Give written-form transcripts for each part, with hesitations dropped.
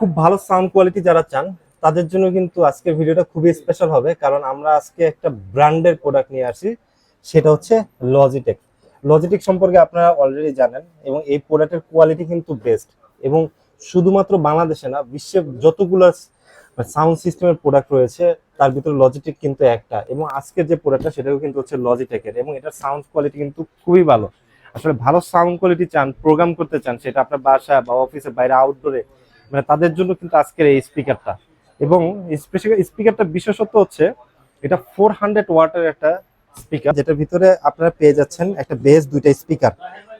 খুব ভালো sound quality যারা চান তাদের জন্য কিন্তু আজকের ভিডিওটা খুবই স্পেশাল হবে, কারণ আমরা আজকে একটা ব্র্যান্ডের প্রোডাক্ট নিয়ে আসি। সেটা হচ্ছে লজিটেক। লজিটেক সম্পর্কে আপনারা অলরেডি জানেন, এবং এই প্রোডাক্টের কোয়ালিটি কিন্তু বেস্ট। এবং শুধুমাত্র বাংলাদেশে না, বিশ্বের যতগুলো সাউন্ড সিস্টেমের প্রোডাক্ট রয়েছে তার ভিতরে লজিটেক কিন্তু একটা। এবং আজকের যে প্রোডাক্টটা সেটাও কিন্তু হচ্ছে লজিটেকের, এবং এটার সাউন্ড কোয়ালিটি কিন্তু খুবই ভালো। আসলে ভালো সাউন্ড কোয়ালিটি চান, প্রোগ্রাম করতে চান, সেটা আপনার বাসা বা অফিসের বাইরে, আউটডোরে, মানে তাদের জন্য কিন্তু আজকের এই স্পিকারটা। এবং স্পিকারটা বিশেষত্ব হচ্ছে এটা 400 ওয়াটের একটা স্পিকার, যেটার ভিতরে আপনারা পেয়ে যাচ্ছেন একটা বেস, দুইটা স্পিকার।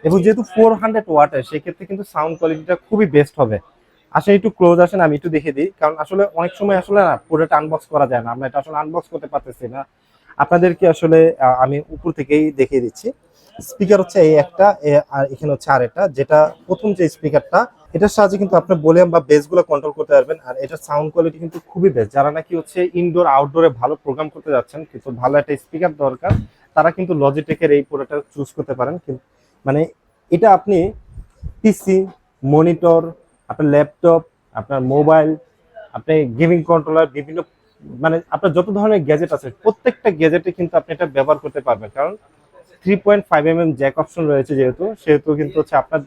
এবং যেহেতু 400 ওয়াটের, সেক্ষেত্রে কিন্তু সাউন্ড কোয়ালিটিটা খুবই বেস্ট হবে। আসলে একটু ক্লোজ আসেন, আমি একটু দেখিয়ে দিই, কারণ আসলে অনেক সময় আসলে না পুরোটা আনবক্স করা যায় না, আমরা এটা আসলে আনবক্স করতে পারতেছি না। আপনাদেরকে আসলে আমি উপর থেকেই দেখিয়ে দিচ্ছি। স্পিকার হচ্ছে এই একটা, আর এখানে হচ্ছে আরেকটা, যেটা প্রথম যে স্পিকারটা, এটার সাহায্যে কিন্তু আপনি ভলিউম বা বেস গুলো কন্ট্রোল করতে পারবেন। আর এটার সাউন্ড কোয়ালিটি কিন্তু খুবই বেস্ট। যারা নাকি হচ্ছে ইনডোর আউটডোরে ভালো প্রোগ্রাম করতে যাচ্ছেন কিন্তু ভালো একটা স্পিকার দরকার, তারা কিন্তু লজিটেকের এই প্রোডাক্টটা চুজ করতে পারেন। মানে এটা আপনি পিসি, মনিটর, আপনার ল্যাপটপ, আপনার মোবাইল, আপনি গেমিং কন্ট্রোলার, বিভিন্ন মানে আপনার যত ধরনের গ্যাজেট আছে প্রত্যেকটা গ্যাজেটে কিন্তু আপনি এটা ব্যবহার করতে পারবেন। কারণ 3.5 mm জ্যাক অপশন রয়েছে, সেহেতু কিন্তু হচ্ছে আপনার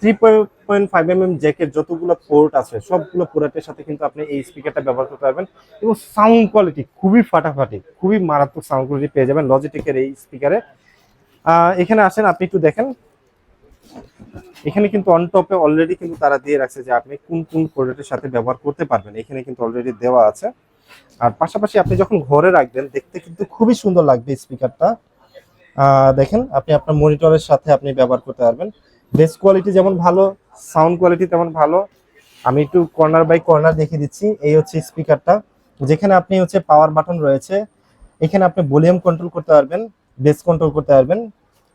3.5 mm জ্যাকের যতগুলো পোর্ট আছে সবগুলো পোর্টের সাথে কিন্তু আপনি এই স্পিকারটা ব্যবহার করতে পারবেন। এবং সাউন্ড কোয়ালিটি খুবই ফাটাফাটি, খুবই মারাত্মক সাউন্ড কোয়ালিটি পেয়ে যাবেন লজিটেকের এই স্পিকারে। এখানে আসেন, আপনি একটু দেখেন, এখানে কিন্তু অন টপে অলরেডি কিন্তু তারা দিয়ে রাখছে যে আপনি কোন কোন প্রোডাক্টের সাথে ব্যবহার করতে পারবেন, এখানে কিন্তু অলরেডি দেওয়া আছে। আর পাশাপাশি আপনি যখন ঘরে রাখবেন দেখতে কিন্তু খুবই সুন্দর লাগবে স্পিকারটা। দেখেন, আপনি আপনার মনিটরের সাথে আপনি ব্যবহার করতে পারবেন। বেস কোয়ালিটি যেমন ভালো, সাউন্ড কোয়ালিটি তেমন ভালো। আমি একটু কর্নার বাই কর্নার দেখিয়ে দিচ্ছি। এই হচ্ছে স্পিকারটা, যেখানে আপনি হচ্ছে পাওয়ার বাটন রয়েছে, এখানে আপনি ভলিউম কন্ট্রোল করতে পারবেন, বেস কন্ট্রোল করতে পারবেন।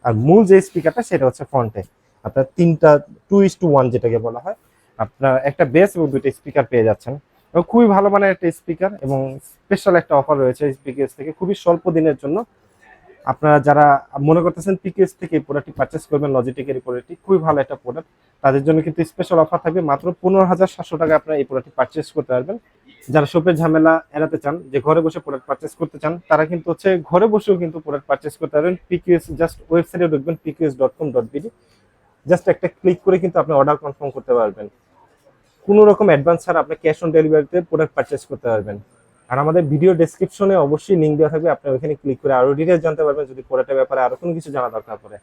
আর মূল যে স্পিকারটা সেটা হচ্ছে ফ্রন্টে আপনার তিনটা 2:1 যেটাকে বলা হয়, আপনার একটা বেস এবং দুইটা স্পিকার পেয়ে যাচ্ছেন। এবং খুবই ভালো মানের একটা স্পিকার, এবং স্পেশাল একটা অফার রয়েছে স্পিকার থেকে খুবই স্বল্প দিনের জন্য। আপনারা যারা মনে করতেছেন পিকেএস থেকে এই প্রোডাক্টটি পারচেস করবেন, লজিটেকের এই প্রোডাক্টটি খুবই ভালো একটা প্রোডাক্ট, তাদের জন্য কিন্তু স্পেশাল অফার থাকবে। মাত্র 15,700 টাকা আপনারা এই প্রোডাক্টটি পারচেস করতে পারবেন। যারা শপের ঝামেলা এড়াতে চান, যে ঘরে বসে প্রোডাক্ট পারচেস করতে চান, তারা কিন্তু হচ্ছে ঘরে বসেও কিন্তু প্রোডাক্ট পারচেস করতে পারবেন। পিকিউএস জাস্ট ওয়েবসাইটে ঢুকবেন, pqs.com.bd, জাস্ট একটা ক্লিক করে কিন্তু আপনি অর্ডার কনফার্ম করতে পারবেন। কোনো রকম অ্যাডভান্স ছাড়া আপনি ক্যাশ অন ডেলিভারিতে প্রোডাক্ট পারচেস করতে পারবেন। আর আমাদের ভিডিও ডেসক্রিপশনে অবশ্যই লিঙ্ক দেওয়া থাকবে, আপনি ওখানে ক্লিক করে আরো ডিটেইলস জানতে পারবেন যদি প্রোডাক্টের ব্যাপারে আরো কোনো কিছু জানা দরকার পড়ে।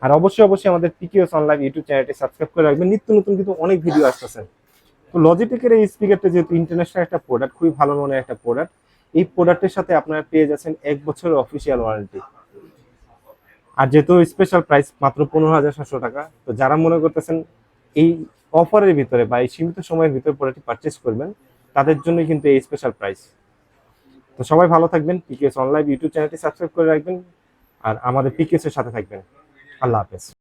আর অবশ্যই আমাদের পিকিউএস অনলাইন ইউটিউব চ্যানেলটি সাবস্ক্রাইব করে রাখবেন, নিত্য নতুন কিন্তু অনেক ভিডিও আসতেছে। তো লজিটেকের এই স্পিকারটা যেহেতু ইন্টারন্যাশনাল একটা প্রোডাক্ট, খুবই ভালো মানের একটা প্রোডাক্ট, এই প্রোডাক্টের সাথে আপনারা পেয়ে যাচ্ছেন 1 বছরের অফিসিয়াল ওয়ারেন্টি। আর যেহেতু স্পেশাল প্রাইস মাত্র 15,700 টাকা, তো যারা মনে করতেছেন এই অফারের ভিতরে বা এই সীমিত সময়ের ভিতরে প্রোডাক্টটি পারচেস করবেন, তাদের জন্য কিন্তু এই স্পেশাল প্রাইস। তো সবাই ভালো থাকবেন, পিকেএস অনলাইন ইউটিউব চ্যানেলটি সাবস্ক্রাইব করে রাখবেন, আর আমাদের পিকেএস এর সাথে থাকবেন। আল্লাহ হাফেজ।